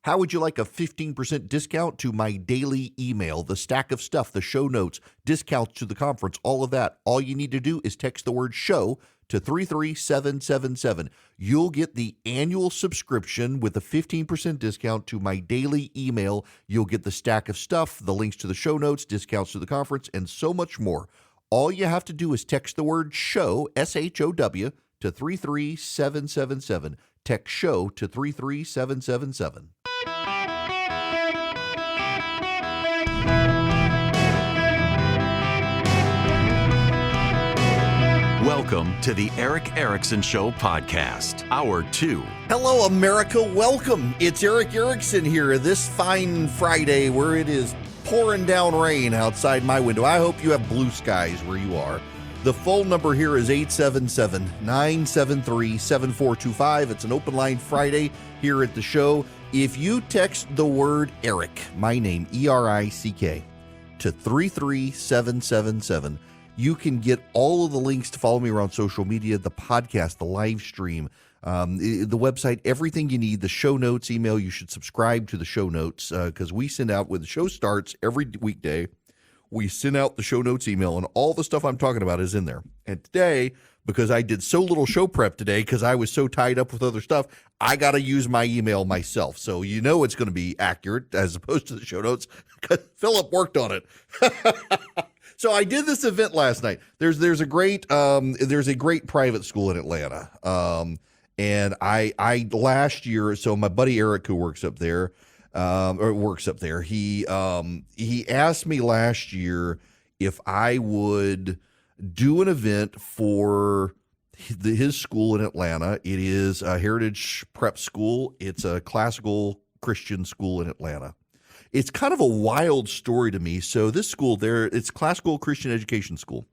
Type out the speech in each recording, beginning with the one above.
How would you like a 15% discount to my daily email, the stack of stuff, the show notes, discounts to the conference, all of that? All you need to do is text the word show to 33777. You'll get the annual subscription with a 15% discount to my daily email. You'll get the stack of stuff, the links to the show notes, discounts to the conference, and so much more. All you have to do is text the word show, SHOW, to 33777. Text show to 33777. Welcome to the Eric Erickson Show podcast, Hour 2. Hello, America. Welcome. It's Eric Erickson here this fine Friday where it is pouring down rain outside my window. I hope you have blue skies where you are. The phone number here is 877-973-7425. It's an open line Friday here at the show. If you text the word Eric, my name, E-R-I-C-K, to 33777, you can get all of the links to follow me around social media, the podcast, the live stream, the website, everything you need, the show notes email. You should subscribe to the show notes because we send out, when the show starts every weekday, we send out the show notes email, and all the stuff I'm talking about is in there. And today, because I did so little show prep today because I was so tied up with other stuff, I got to use my email myself. So you know it's going to be accurate as opposed to the show notes because Philip worked on it. So I did this event last night. There's a great private school in Atlanta, and I last year. So my buddy Eric, who works up there, he asked me last year if I would do an event for his school in Atlanta. It is a Heritage Prep School. It's a classical Christian school in Atlanta. It's kind of a wild story to me. So this school there, it's classical Christian education school.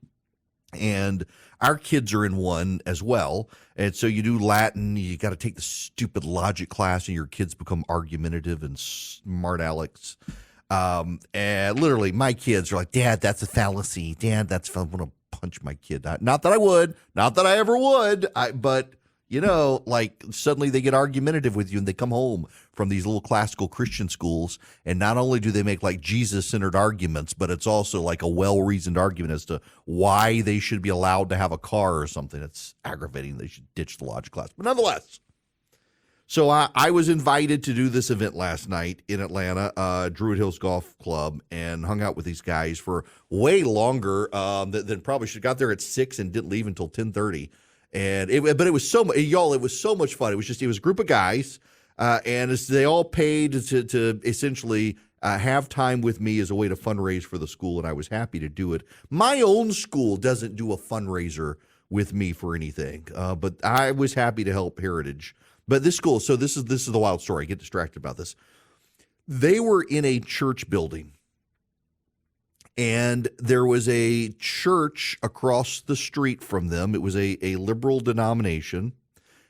And our kids are in one as well. And so you do Latin, you got to take the stupid logic class, and your kids become argumentative and smart alecks. And literally, my kids are like, Dad, that's a fallacy. Dad, that's, I'm going to punch my kid. Not that I would, not that I ever would, but you know, like suddenly they get argumentative with you and they come home from these little classical Christian schools. And not only do they make like Jesus-centered arguments, but it's also like a well-reasoned argument as to why they should be allowed to have a car or something. It's aggravating. They should ditch the logic class. But nonetheless, so I was invited to do this event last night in Atlanta, Druid Hills Golf Club, and hung out with these guys for way longer than probably should have got there at 6 and didn't leave until 10:30. And it was so much, y'all. It was so much fun. It was a group of guys, and they all paid to essentially have time with me as a way to fundraise for the school, and I was happy to do it. My own school doesn't do a fundraiser with me for anything, but I was happy to help Heritage. But this school, so this is the wild story. I get distracted about this. They were in a church building. And there was a church across the street from them. It was a liberal denomination,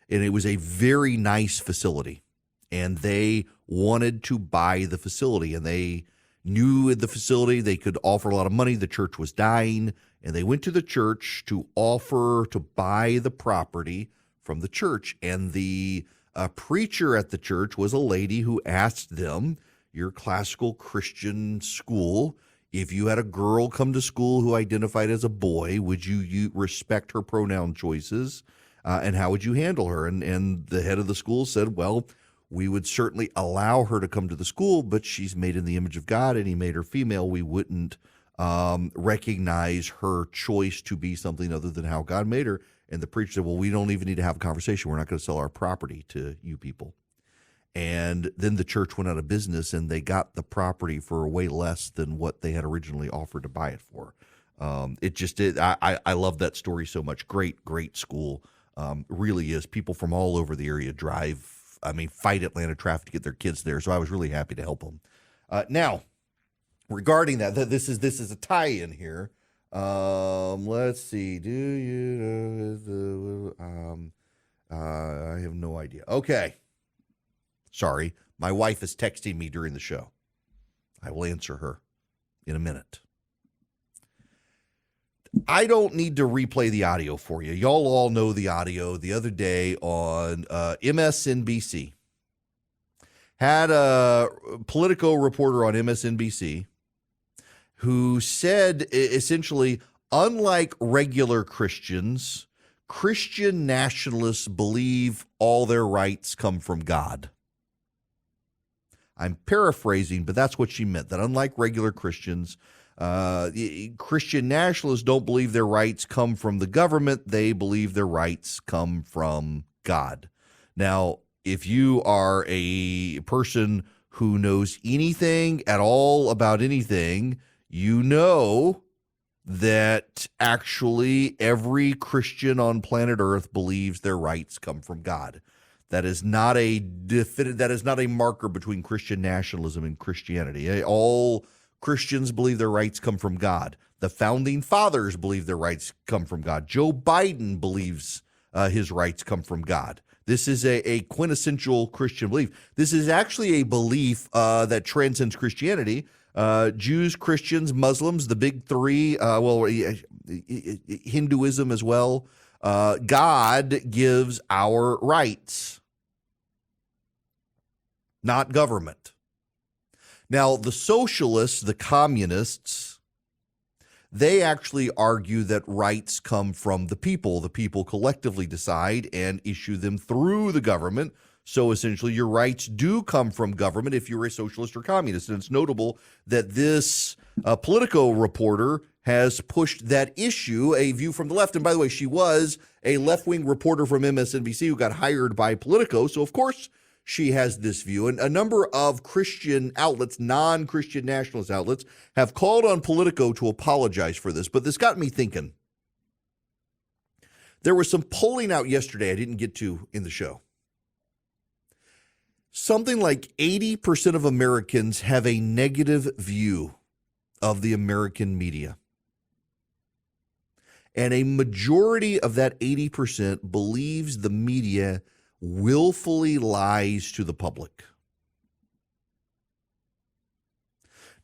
and it was a very nice facility. And they wanted to buy the facility, and they knew the facility, they could offer a lot of money. The church was dying, and they went to the church to offer to buy the property from the church. And the preacher at the church was a lady who asked them, your classical Christian school, if you had a girl come to school who identified as a boy, would you respect her pronoun choices, and how would you handle her? And the head of the school said, well, we would certainly allow her to come to the school, but she's made in the image of God, and he made her female. We wouldn't recognize her choice to be something other than how God made her. And the preacher said, well, we don't even need to have a conversation. We're not going to sell our property to you people. And then the church went out of business, and they got the property for way less than what they had originally offered to buy it for. It just did. I love that story so much. Great school. Really is. People from all over the area fight Atlanta traffic to get their kids there. So I was really happy to help them. Now, regarding that, this is a tie-in here. Let's see. Do you know? I have no idea. Okay. Sorry, my wife is texting me during the show. I will answer her in a minute. I don't need to replay the audio for you. Y'all all know the audio the other day on MSNBC had a Politico reporter on MSNBC who said essentially, unlike regular Christians, Christian nationalists believe all their rights come from God. I'm paraphrasing, but that's what she meant, that unlike regular Christians, Christian nationalists don't believe their rights come from the government. They believe their rights come from God. Now, if you are a person who knows anything at all about anything, you know that actually every Christian on planet Earth believes their rights come from God. That is not a marker between Christian nationalism and Christianity. All Christians believe their rights come from God. The founding fathers believe their rights come from God. Joe Biden believes his rights come from God. This is a quintessential Christian belief. This is actually a belief that transcends Christianity. Jews, Christians, Muslims, the big three, Hinduism as well. God gives our rights, not government. Now, the socialists, the communists, they actually argue that rights come from the people. The people collectively decide and issue them through the government. So essentially, your rights do come from government if you're a socialist or communist. And it's notable that this Politico reporter has pushed that issue, a view from the left. And by the way, she was a left-wing reporter from MSNBC who got hired by Politico. So, of course, she has this view. And a number of Christian outlets, non-Christian nationalist outlets, have called on Politico to apologize for this. But this got me thinking. There was some polling out yesterday I didn't get to in the show. Something like 80% of Americans have a negative view of the American media. And a majority of that 80% believes the media willfully lies to the public.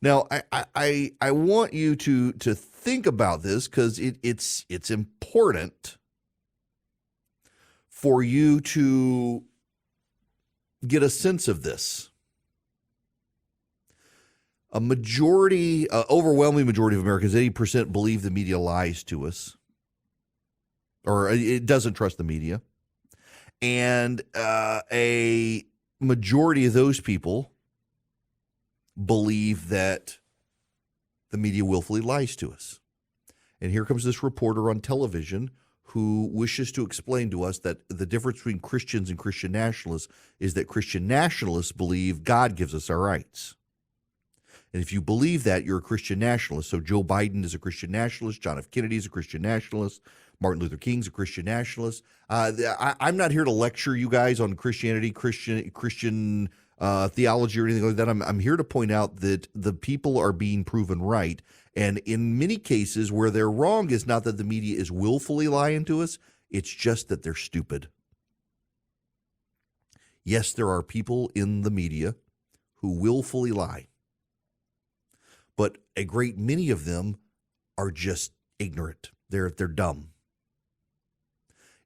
Now, I want you to think about this because it's important for you to get a sense of this. A majority, overwhelming majority of Americans, 80% believe the media lies to us, or it doesn't trust the media. And a majority of those people believe that the media willfully lies to us. And here comes this reporter on television who wishes to explain to us that the difference between Christians and Christian nationalists is that Christian nationalists believe God gives us our rights. And if you believe that, you're a Christian nationalist. So Joe Biden is a Christian nationalist. John F. Kennedy is a Christian nationalist. Martin Luther King's a Christian nationalist. I'm not here to lecture you guys on Christianity, Christian theology or anything like that. I'm here to point out that the people are being proven right. And in many cases where they're wrong is not that the media is willfully lying to us. It's just that they're stupid. Yes, there are people in the media who willfully lie. But a great many of them are just ignorant. They're dumb.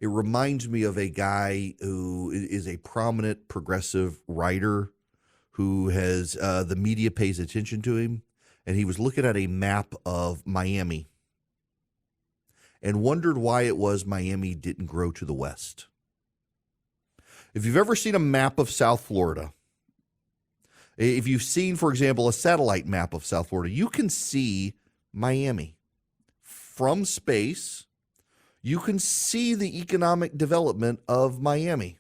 It reminds me of a guy who is a prominent progressive writer who has the media pays attention to him, and he was looking at a map of Miami and wondered why it was Miami didn't grow to the west. If you've ever seen a map of South Florida, if you've seen, for example, a satellite map of South Florida, you can see Miami from space. You can see the economic development of Miami.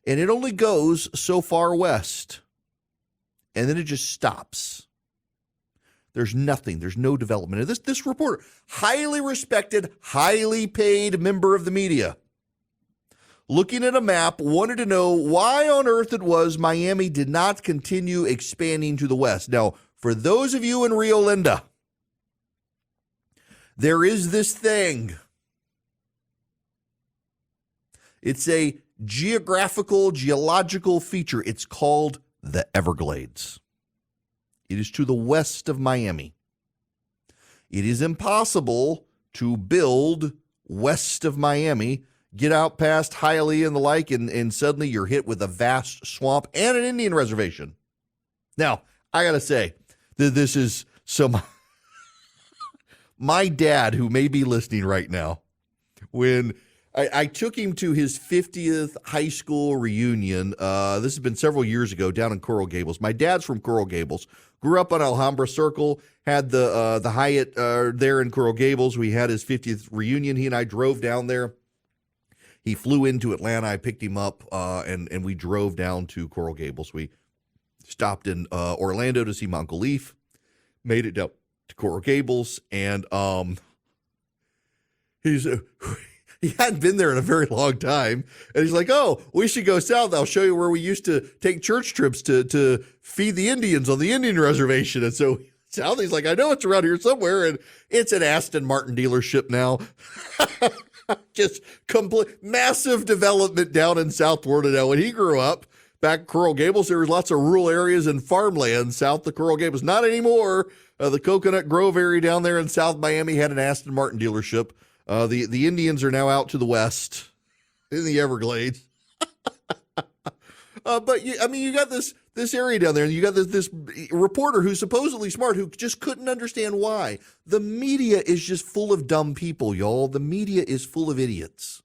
And it only goes so far west. And then it just stops. There's nothing. There's no development. And this reporter, highly respected, highly paid member of the media, looking at a map, wanted to know why on earth it was Miami did not continue expanding to the west. Now, for those of you in Rio Linda, there is this thing. It's a geological feature. It's called the Everglades. It is to the west of Miami. It is impossible to build west of Miami get out past Hialeah and the like, and suddenly you're hit with a vast swamp and an Indian reservation. Now, I got to say that this is some... My dad, who may be listening right now, when I took him to his 50th high school reunion, this has been several years ago down in Coral Gables. My dad's from Coral Gables, grew up on Alhambra Circle, had the Hyatt there in Coral Gables. We had his 50th reunion. He and I drove down there. He flew into Atlanta. I picked him up, and we drove down to Coral Gables. We stopped in Orlando to see my Uncle Leaf, made it down to Coral Gables, and he hadn't been there in a very long time, and he's like, "Oh, we should go south. I'll show you where we used to take church trips to feed the Indians on the Indian reservation." And so south, he's like, "I know it's around here somewhere," and it's an Aston Martin dealership now. Just complete massive development down in South Florida now. When he grew up back in Coral Gables, there was lots of rural areas and farmland south of Coral Gables. Not anymore. The Coconut Grove area down there in South Miami had an Aston Martin dealership. The Indians are now out to the west in the Everglades. But you got this area down there, and you got this reporter who's supposedly smart who just couldn't understand why. The media is just full of dumb people, y'all. The media is full of idiots.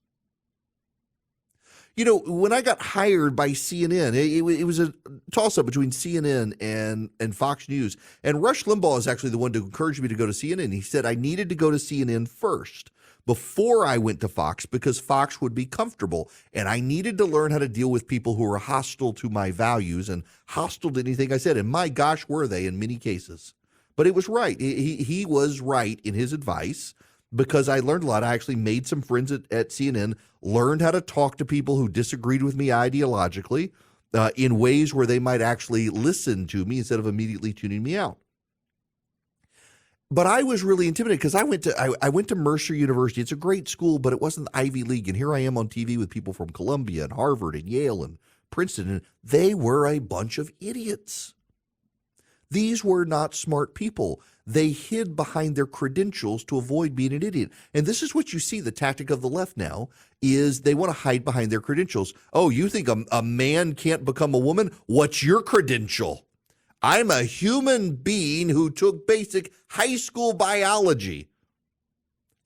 You know, when I got hired by CNN, it was a toss-up between CNN and Fox News. And Rush Limbaugh is actually the one to encourage me to go to CNN. He said I needed to go to CNN first before I went to Fox because Fox would be comfortable. And I needed to learn how to deal with people who were hostile to my values and hostile to anything I said. And my gosh, were they in many cases. But it was right. He was right in his advice. Because I learned a lot. I actually made some friends at CNN, learned how to talk to people who disagreed with me ideologically in ways where they might actually listen to me instead of immediately tuning me out. But I was really intimidated because I went to Mercer University. It's a great school, but it wasn't the Ivy League. And here I am on TV with people from Columbia and Harvard and Yale and Princeton, and they were a bunch of idiots. These were not smart people. They hid behind their credentials to avoid being an idiot. And this is what you see, the tactic of the left now, is they want to hide behind their credentials. Oh, you think a man can't become a woman? What's your credential? I'm a human being who took basic high school biology.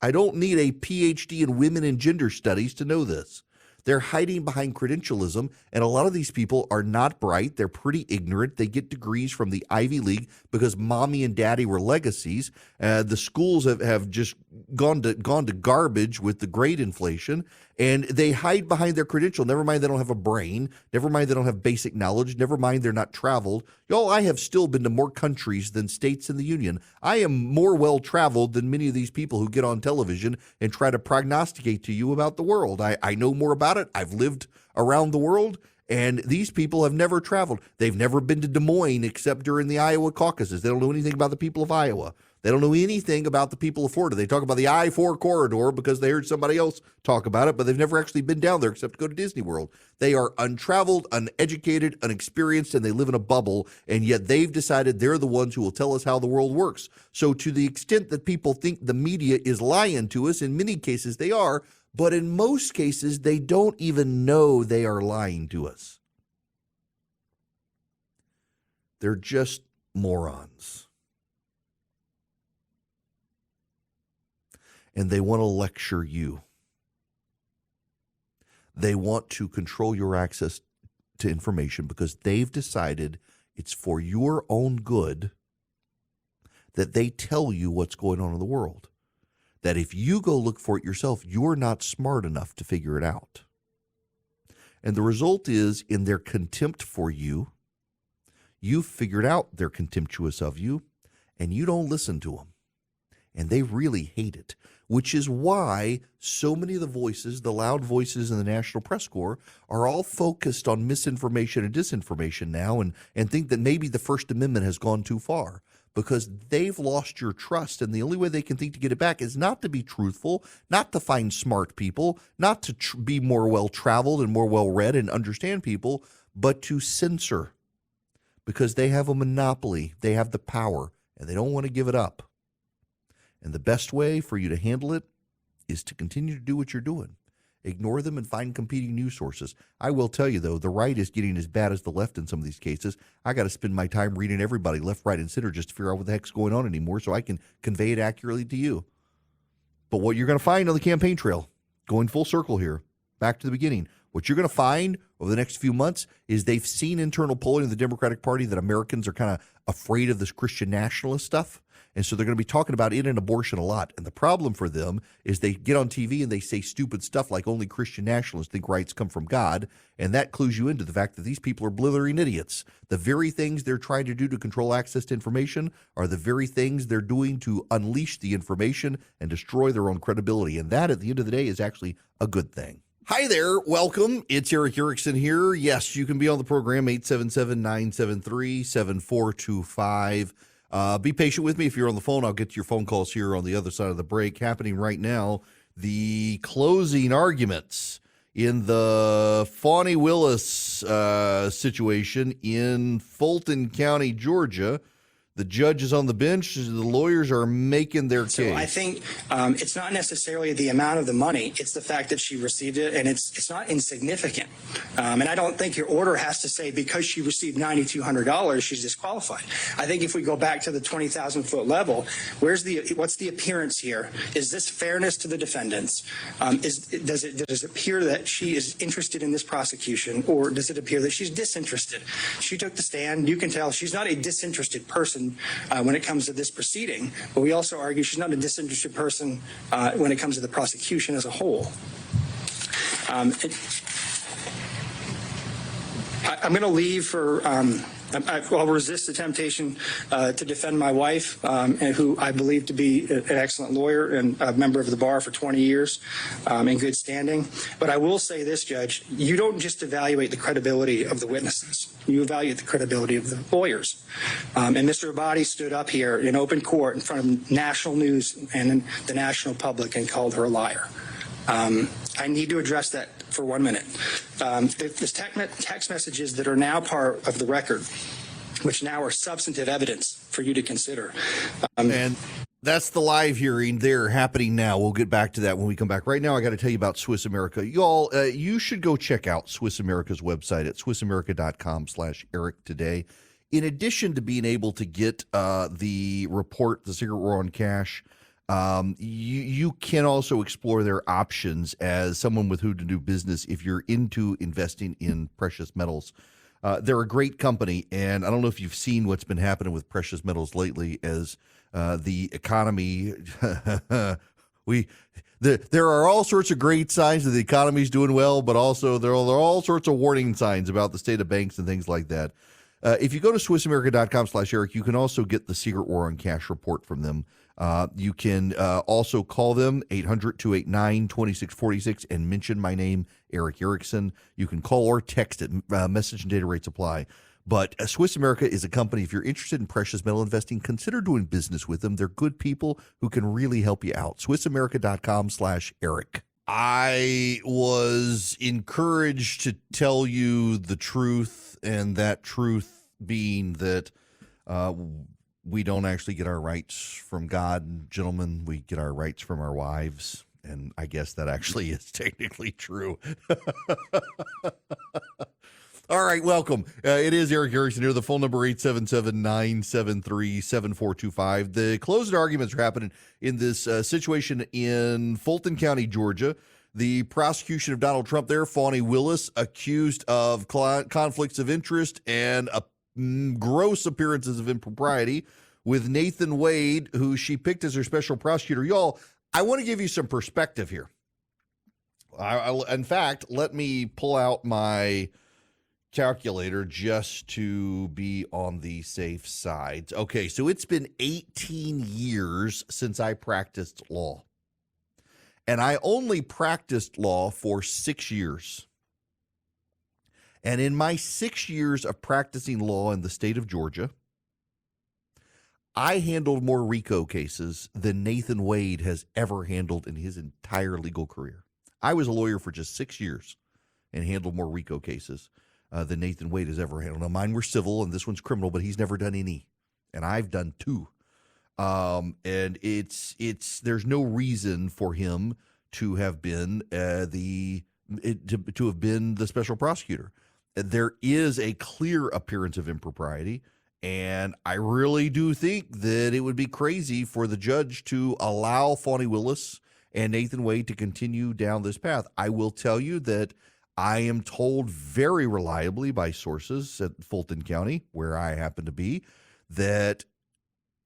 I don't need a PhD in women and gender studies to know this. They're hiding behind credentialism, and a lot of these people are not bright. They're pretty ignorant. They get degrees from the Ivy League because mommy and daddy were legacies. The schools have just gone to garbage with the grade inflation, and they hide behind their credential. Never mind they don't have a brain. Never mind they don't have basic knowledge. Never mind they're not traveled. Y'all, I have still been to more countries than states in the Union. I am more well-traveled than many of these people who get on television and try to prognosticate to you about the world. I know more about it. I've lived around the world, and these people have never traveled. They've never been to Des Moines except during the Iowa caucuses. They don't know anything about the people of Iowa. They don't know anything about the people of Florida. They talk about the I-4 corridor because they heard somebody else talk about it, but they've never actually been down there except to go to Disney World. They are untraveled, uneducated, unexperienced, and they live in a bubble, and yet they've decided they're the ones who will tell us how the world works. So to the extent that people think the media is lying to us, in many cases they are, but in most cases they don't even know they are lying to us. They're just morons. And they want to lecture you. They want to control your access to information because they've decided it's for your own good that they tell you what's going on in the world. That if you go look for it yourself, you're not smart enough to figure it out. And the result is, in their contempt for you, you've figured out they're contemptuous of you, and you don't listen to them. And they really hate it, which is why so many of the voices, the loud voices in the National Press Corps, are all focused on misinformation and disinformation now and think that maybe the First Amendment has gone too far because they've lost your trust. And the only way they can think to get it back is not to be truthful, not to find smart people, not to be more well-traveled and more well-read and understand people, but to censor because they have a monopoly. They have the power, and they don't want to give it up. And the best way for you to handle it is to continue to do what you're doing. Ignore them and find competing news sources. I will tell you, though, the right is getting as bad as the left in some of these cases. I got to spend my time reading everybody, left, right, and center, just to figure out what the heck's going on anymore so I can convey it accurately to you. But what you're going to find on the campaign trail, going full circle here, back to the beginning, what you're going to find over the next few months is they've seen internal polling of the Democratic Party that Americans are kind of afraid of this Christian nationalist stuff. And so they're going to be talking about it and abortion a lot. And the problem for them is they get on TV and they say stupid stuff like only Christian nationalists think rights come from God. And that clues you into the fact that these people are blithering idiots. The very things they're trying to do to control access to information are the very things they're doing to unleash the information and destroy their own credibility. And that, at the end of the day, is actually a good thing. Hi there. Welcome. It's Eric Erickson here. Yes, you can be on the program, 877-973-7425. Be patient with me. If you're on the phone, I'll get to your phone calls here on the other side of the break. Happening right now, the closing arguments in the Fani Willis situation in Fulton County, Georgia. The judge is on the bench. The lawyers are making their case. So I think it's not necessarily the amount of the money. It's the fact that she received it, and it's not insignificant. And I don't think your order has to say because she received $9,200, she's disqualified. I think if we go back to the 20,000-foot level, what's the appearance here? Is this fairness to the defendants? Does it appear that she is interested in this prosecution, or does it appear that she's disinterested? She took the stand. You can tell she's not a disinterested person when it comes to this proceeding, but we also argue she's not a disinterested person when it comes to the prosecution as a whole. I'm going to leave for I'll resist the temptation to defend my wife, who I believe to be an excellent lawyer and a member of the bar for 20 years in good standing. But I will say this, Judge, you don't just evaluate the credibility of the witnesses. You evaluate the credibility of the lawyers. And Mr. Abadi stood up here in open court in front of national news and the national public and called her a liar. I need to address that for 1 minute. There's text messages that are now part of the record, which now are substantive evidence for you to consider. And that's the live hearing there happening now. We'll get back to that when we come back. Right now, I got to tell you about Swiss America. Y'all, you should go check out Swiss America's website at swissamerica.com/Eric today. In addition to being able to get the report, The Secret War on Cash, you can also explore their options as someone with who to do business if you're into investing in precious metals. They're a great company, and I don't know if you've seen what's been happening with precious metals lately as the economy. There are all sorts of great signs that the economy's doing well, but also there are all sorts of warning signs about the state of banks and things like that. If you go to swissamerica.com/Eric, you can also get the Secret War on Cash report from them. You can also call them 800-289-2646 and mention my name, Eric Erickson. You can call or text it. Message and data rates apply. But Swiss America is a company, if you're interested in precious metal investing, consider doing business with them. They're good people who can really help you out. swissamerica.com/Eric. I was encouraged to tell you the truth, and that truth being that we don't actually get our rights from God, gentlemen. We get our rights from our wives, and I guess that actually is technically true. All right, welcome. It is Eric Erickson here. The phone number 877-973-7425. The closed arguments are happening in this situation in Fulton County, Georgia. The prosecution of Donald Trump there, Fani Willis, accused of conflicts of interest and gross appearances of impropriety, with Nathan Wade, who she picked as her special prosecutor. Y'all, I want to give you some perspective here. In fact, let me pull out my calculator just to be on the safe side. Okay, so it's been 18 years since I practiced law. And I only practiced law for 6 years. And in my 6 years of practicing law in the state of Georgia, I handled more RICO cases than Nathan Wade has ever handled in his entire legal career. I was a lawyer for just 6 years and handled more RICO cases than Nathan Wade has ever handled. Now, mine were civil and this one's criminal, but he's never done any. And I've done 2. And there's no reason for him to have been to have been the special prosecutor. There is a clear appearance of impropriety, and I really do think that it would be crazy for the judge to allow Fani Willis and Nathan Wade to continue down this path. I will tell you that I am told very reliably by sources at Fulton County, where I happen to be, that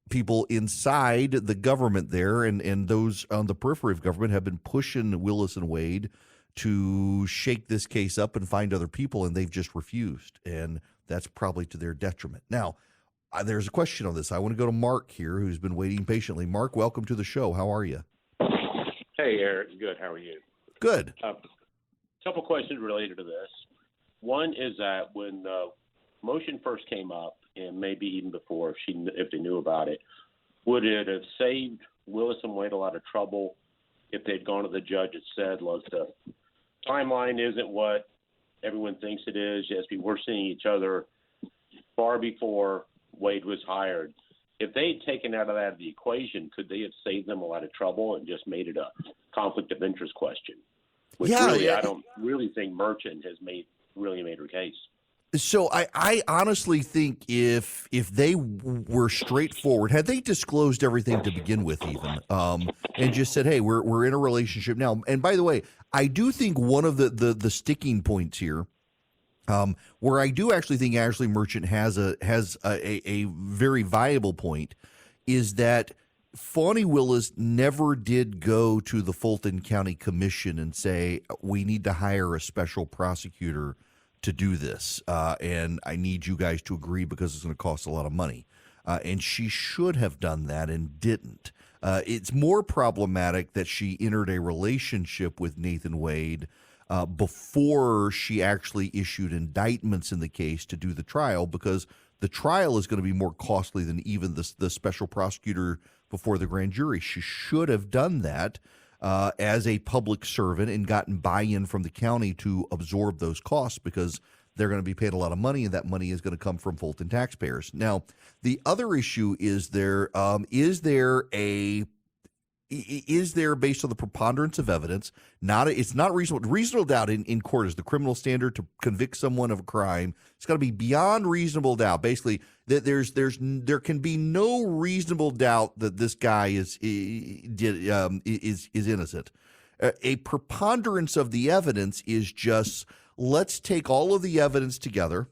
people inside the government there and those on the periphery of government have been pushing Willis and Wade to shake this case up and find other people, and they've just refused. And that's probably to their detriment. Now, there's a question on this. I want to go to Mark here, who's been waiting patiently. Mark, welcome to the show. How are you? Hey, Eric. Good. How are you? Good. Couple questions related to this. One is that when the motion first came up, and maybe even before, if they knew about it, would it have saved Willis and Wade a lot of trouble if they'd gone to the judge and said, look, the timeline isn't what everyone thinks it is. Yes, we were seeing each other far before Wade was hired. If they'd taken out of that of the equation, could they have saved them a lot of trouble and just made it a conflict of interest question? Which I don't really think Merchant has made her case. So I honestly think if they were straightforward, had they disclosed everything to begin with, even and just said, "Hey, we're in a relationship now." And by the way, I do think one of the sticking points here, where I do actually think Ashley Merchant has a very viable point, is that Fani Willis never did go to the Fulton County Commission and say, we need to hire a special prosecutor to do this, and I need you guys to agree because it's going to cost a lot of money. And she should have done that and didn't. It's more problematic that she entered a relationship with Nathan Wade before she actually issued indictments in the case to do the trial, because the trial is going to be more costly than even the special prosecutor before the grand jury. She should have done that as a public servant and gotten buy-in from the county to absorb those costs, because they're going to be paid a lot of money, and that money is going to come from Fulton taxpayers. Now, the other issue is is there, based on the preponderance of evidence, it's not reasonable doubt in court is the criminal standard to convict someone of a crime. It's got to be beyond reasonable doubt. Basically, that there can be no reasonable doubt that this guy is innocent. A preponderance of the evidence is just, let's take all of the evidence together.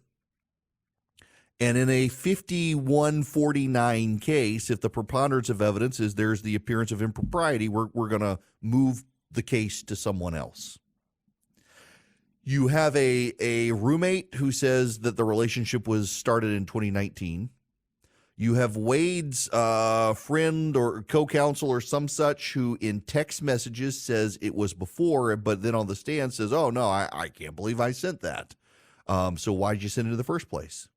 And in a 51-49 case, if the preponderance of evidence is there's the appearance of impropriety, we're going to move the case to someone else. You have a roommate who says that the relationship was started in 2019. You have Wade's friend or co-counsel or some such who in text messages says it was before, but then on the stand says, oh, no, I can't believe I sent that. So why'd you send it in the first place?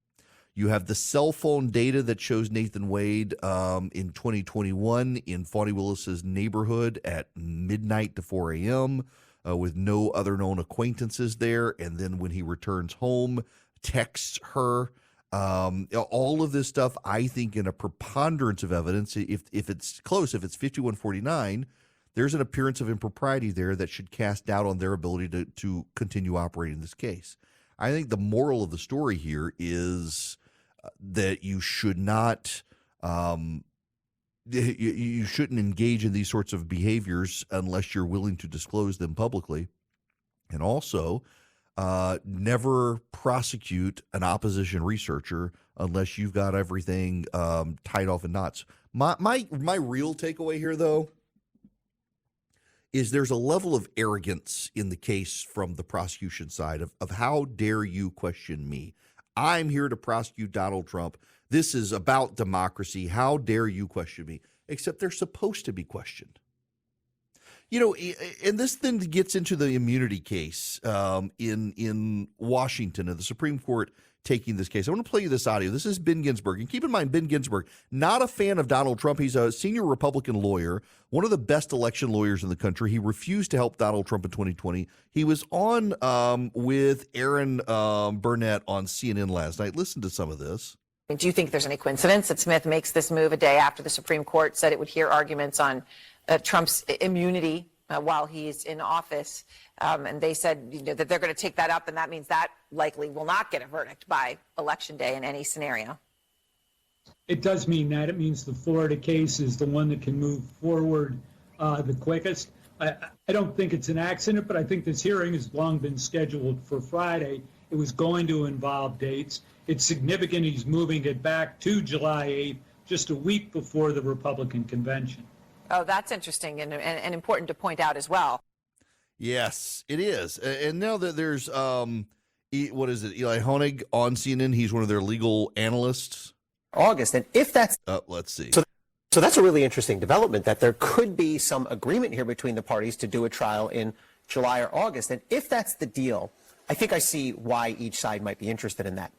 You have the cell phone data that shows Nathan Wade in 2021 in Fani Willis's neighborhood at midnight to 4 a.m. With no other known acquaintances there. And then when he returns home, texts her. All of this stuff, I think, in a preponderance of evidence, if it's close, if it's 51-49, there's an appearance of impropriety there that should cast doubt on their ability to continue operating this case. I think the moral of the story here is that you should not, you shouldn't engage in these sorts of behaviors unless you're willing to disclose them publicly, and also never prosecute an opposition researcher unless you've got everything tied off in knots. My real takeaway here, though, is there's a level of arrogance in the case from the prosecution side of how dare you question me? I'm here to prosecute Donald Trump. This is about democracy. How dare you question me? Except they're supposed to be questioned. You know, and this then gets into the immunity case in Washington and the Supreme Court taking this case. I want to play you this audio. This is Ben Ginsburg. And keep in mind, Ben Ginsburg, not a fan of Donald Trump. He's a senior Republican lawyer, one of the best election lawyers in the country. He refused to help Donald Trump in 2020. He was on with Aaron Burnett on CNN last night. Listen to some of this. Do you think there's any coincidence that Smith makes this move a day after the Supreme Court said it would hear arguments on Trump's immunity while he's in office. And they said that they're going to take that up, and that means that likely will not get a verdict by Election Day in any scenario. It does mean that. It means the Florida case is the one that can move forward the quickest. I don't think it's an accident, but I think this hearing has long been scheduled for Friday. It was going to involve dates. It's significant he's moving it back to July 8th, just a week before the Republican convention. Oh, that's interesting and important to point out as well. Yes, it is. And now that there's, what is it, Eli Honig on CNN, he's one of their legal analysts. August, and if that's let's see. So that's a really interesting development, that there could be some agreement here between the parties to do a trial in July or August. And if that's the deal, I think I see why each side might be interested in that.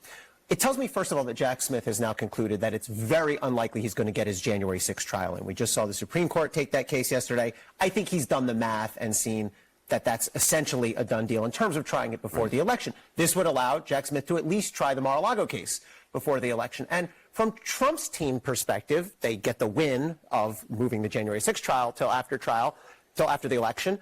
It tells me, first of all, that Jack Smith has now concluded that it's very unlikely he's going to get his January 6th trial in. We just saw the Supreme Court take that case yesterday. I think he's done the math and seen that that's essentially a done deal in terms of trying it before the election. This would allow Jack Smith to at least try the Mar-a-Lago case before the election. And from Trump's team perspective, they get the win of moving the January 6th trial till after the election.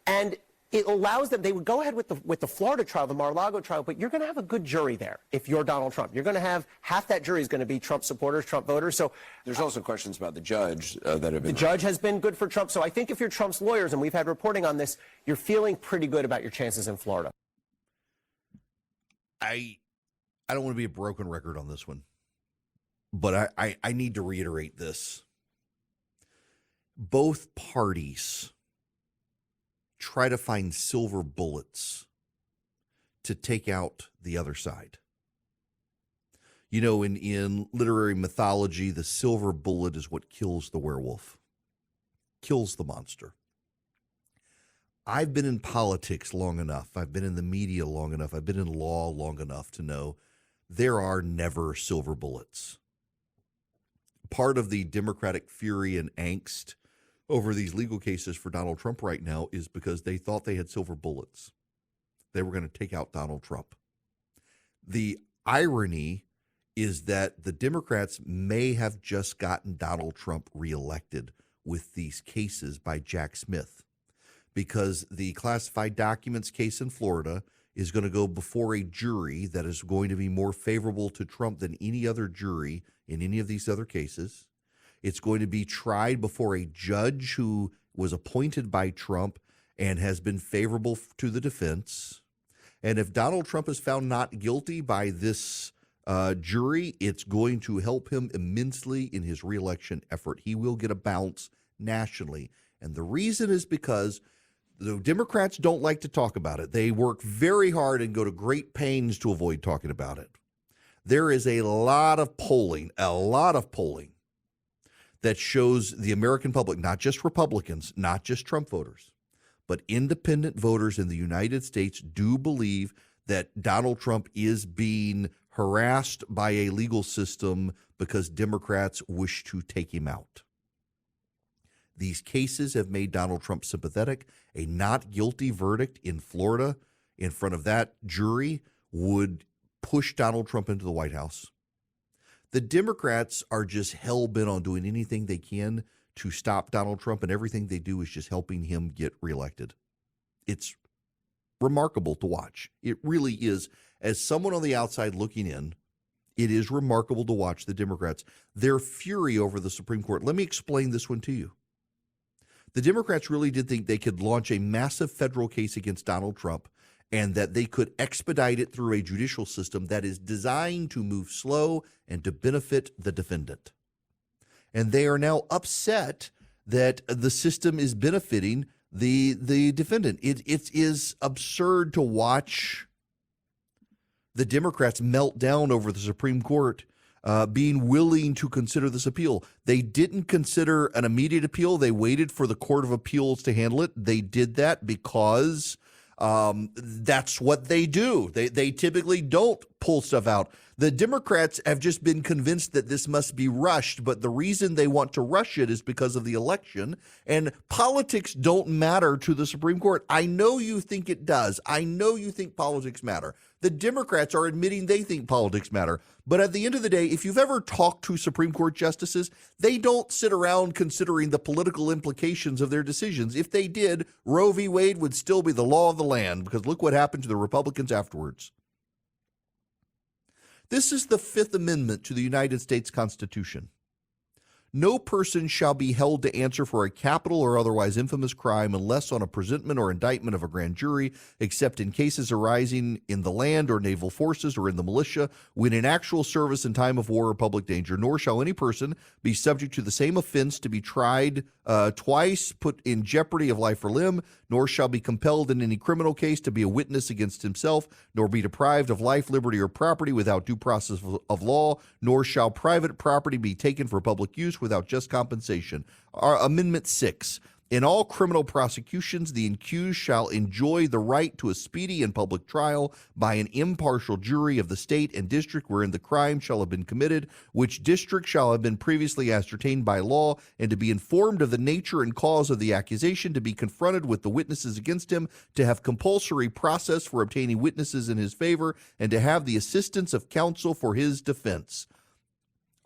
And it allows them, they would go ahead with the Florida trial, the Mar-a-Lago trial, but you're going to have a good jury there if you're Donald Trump. You're going to have half that jury is going to be Trump supporters, Trump voters. So there's also questions about the judge that have been. The judge has been good for Trump. So I think if you're Trump's lawyers, and we've had reporting on this, you're feeling pretty good about your chances in Florida. I don't want to be a broken record on this one, but I need to reiterate this. Both parties try to find silver bullets to take out the other side. You know, in literary mythology, the silver bullet is what kills the werewolf, kills the monster. I've been in politics long enough. I've been in the media long enough. I've been in law long enough to know there are never silver bullets. Part of the Democratic fury and angst over these legal cases for Donald Trump right now is because they thought they had silver bullets. They were going to take out Donald Trump. The irony is that the Democrats may have just gotten Donald Trump reelected with these cases by Jack Smith, because the classified documents case in Florida is going to go before a jury that is going to be more favorable to Trump than any other jury in any of these other cases. It's going to be tried before a judge who was appointed by Trump and has been favorable to the defense. And if Donald Trump is found not guilty by this jury, it's going to help him immensely in his reelection effort. He will get a bounce nationally. And the reason is because the Democrats don't like to talk about it. They work very hard and go to great pains to avoid talking about it. There is a lot of polling that shows the American public, not just Republicans, not just Trump voters, but independent voters in the United States do believe that Donald Trump is being harassed by a legal system because Democrats wish to take him out. These cases have made Donald Trump sympathetic. A not guilty verdict in Florida in front of that jury would push Donald Trump into the White House. The Democrats are just hell-bent on doing anything they can to stop Donald Trump, and everything they do is just helping him get reelected. It's remarkable to watch. It really is. As someone on the outside looking in, it is remarkable to watch the Democrats, their fury over the Supreme Court. Let me explain this one to you. The Democrats really did think they could launch a massive federal case against Donald Trump and that they could expedite it through a judicial system that is designed to move slow and to benefit the defendant. And they are now upset that the system is benefiting the defendant. It is absurd to watch the Democrats melt down over the Supreme Court being willing to consider this appeal. They didn't consider an immediate appeal. They waited for the Court of Appeals to handle it. They did that because that's what they do. They typically don't pull stuff out. The Democrats have just been convinced that this must be rushed, but the reason they want to rush it is because of the election, and politics don't matter to the Supreme Court. I know you think it does. I know you think politics matter. The Democrats are admitting they think politics matter. But at the end of the day, if you've ever talked to Supreme Court justices, they don't sit around considering the political implications of their decisions. If they did, Roe v. Wade would still be the law of the land, because look what happened to the Republicans afterwards. This is the Fifth Amendment to the United States Constitution. No person shall be held to answer for a capital or otherwise infamous crime unless on a presentment or indictment of a grand jury, except in cases arising in the land or naval forces or in the militia, when in actual service in time of war or public danger. Nor shall any person be subject to the same offense to be tried twice, put in jeopardy of life or limb, nor shall be compelled in any criminal case to be a witness against himself, nor be deprived of life, liberty, or property without due process of law, nor shall private property be taken for public use without just compensation. Amendment 6. In all criminal prosecutions, the accused shall enjoy the right to a speedy and public trial by an impartial jury of the state and district wherein the crime shall have been committed, which district shall have been previously ascertained by law, and to be informed of the nature and cause of the accusation, to be confronted with the witnesses against him, to have compulsory process for obtaining witnesses in his favor, and to have the assistance of counsel for his defense.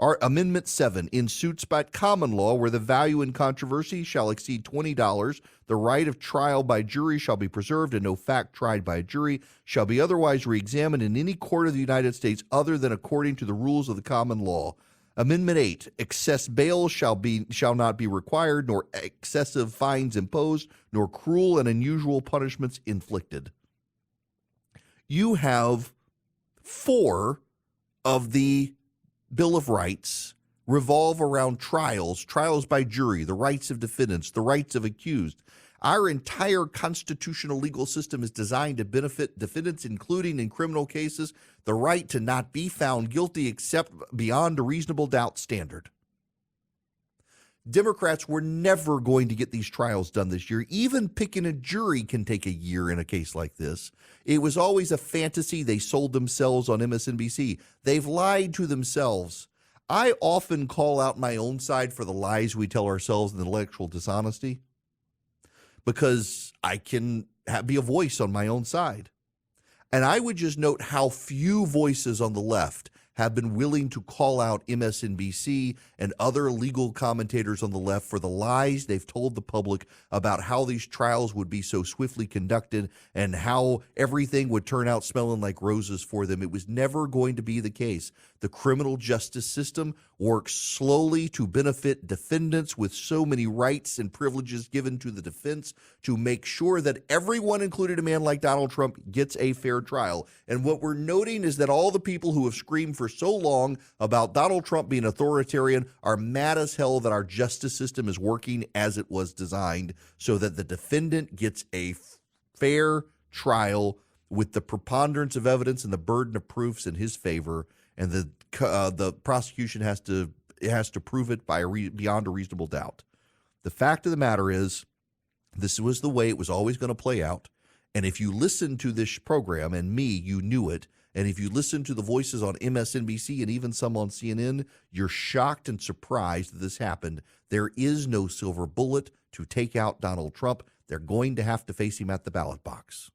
Our Amendment 7, in suits by common law where the value in controversy shall exceed $20, the right of trial by jury shall be preserved, and no fact tried by a jury shall be otherwise reexamined in any court of the United States other than according to the rules of the common law. Amendment 8, excess bail shall not be required, nor excessive fines imposed, nor cruel and unusual punishments inflicted. You have 4 of the Bill of Rights revolve around trials by jury, the rights of defendants, the rights of accused. Our entire constitutional legal system is designed to benefit defendants, including in criminal cases, the right to not be found guilty except beyond a reasonable doubt standard. Democrats were never going to get these trials done this year. Even picking a jury can take a year in a case like this. It was always a fantasy. They sold themselves on MSNBC. They've lied to themselves. I often call out my own side for the lies we tell ourselves and intellectual dishonesty because I can be a voice on my own side. And I would just note how few voices on the left have been willing to call out MSNBC and other legal commentators on the left for the lies they've told the public about how these trials would be so swiftly conducted and how everything would turn out smelling like roses for them. It was never going to be the case. The criminal justice system works slowly to benefit defendants with so many rights and privileges given to the defense to make sure that everyone, including a man like Donald Trump, gets a fair trial. And what we're noting is that all the people who have screamed for so long about Donald Trump being authoritarian are mad as hell that our justice system is working as it was designed so that the defendant gets a fair trial with the preponderance of evidence and the burden of proofs in his favor, and the prosecution has to prove it beyond a reasonable doubt. The fact of the matter is, this was the way it was always going to play out. And if you listen to this program, and me, you knew it. And if you listen to the voices on MSNBC and even some on CNN, you're shocked and surprised that this happened. There is no silver bullet to take out Donald Trump. They're going to have to face him at the ballot box.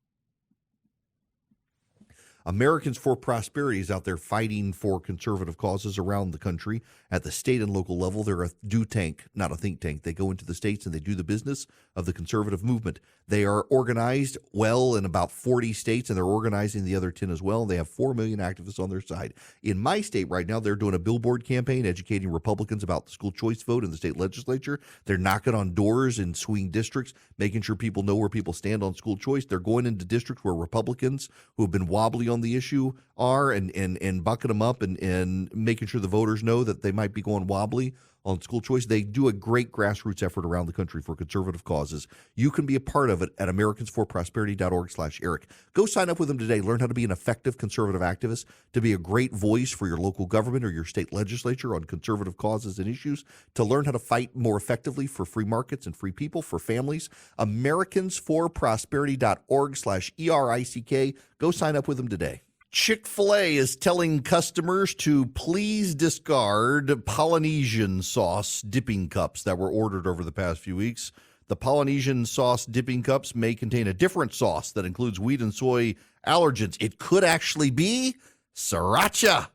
Americans for Prosperity is out there fighting for conservative causes around the country. At the state and local level, they're a do tank, not a think tank. They go into the states and they do the business of the conservative movement. They are organized well in about 40 states, and they're organizing the other 10 as well. They have 4 million activists on their side. In my state right now, they're doing a billboard campaign educating Republicans about the school choice vote in the state legislature. They're knocking on doors in swing districts, making sure people know where people stand on school choice. They're going into districts where Republicans who have been wobbly on the issue are and bucking them up and making sure the voters know that they might be going wobbly on school choice. They do a great grassroots effort around the country for conservative causes. You can be a part of it at americansforprosperity.org/Eric. Go sign up with them today. Learn how to be an effective conservative activist, to be a great voice for your local government or your state legislature on conservative causes and issues, to learn how to fight more effectively for free markets and free people, for families. americansforprosperity.org/ERICK. Go sign up with them today. Chick-fil-A is telling customers to please discard Polynesian sauce dipping cups that were ordered over the past few weeks. The Polynesian sauce dipping cups may contain a different sauce that includes wheat and soy allergens. It could actually be sriracha.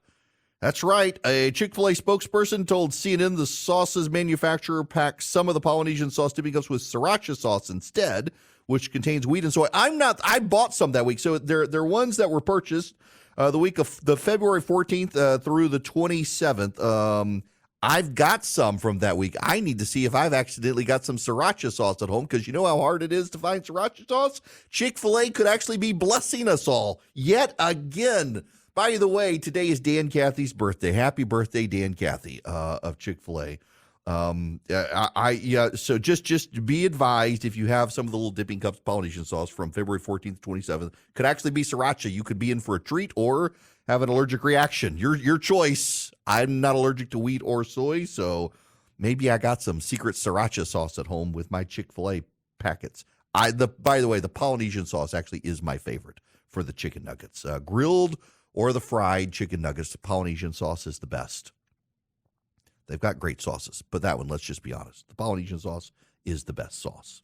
That's right. A Chick-fil-A spokesperson told CNN the sauce's manufacturer packs some of the Polynesian sauce dipping cups with sriracha sauce instead, which contains wheat and soy. I bought some that week. So they're ones that were purchased the week of the February 14th through the 27th. I've got some from that week. I need to see if I've accidentally got some sriracha sauce at home, because you know how hard it is to find sriracha sauce? Chick-fil-A could actually be blessing us all yet again. By the way, today is Dan Cathy's birthday. Happy birthday, Dan Cathy of Chick-fil-A. So just be advised, if you have some of the little dipping cups Polynesian sauce from February 14th to 27th, could actually be sriracha. You could be in for a treat or have an allergic reaction. Your choice. I'm not allergic to wheat or soy, so maybe I got some secret sriracha sauce at home with my Chick-fil-A packets. By the way, the Polynesian sauce actually is my favorite for the chicken nuggets. Grilled or the fried chicken nuggets, the Polynesian sauce is the best. They've got great sauces, but that one, let's just be honest, the Polynesian sauce is the best sauce.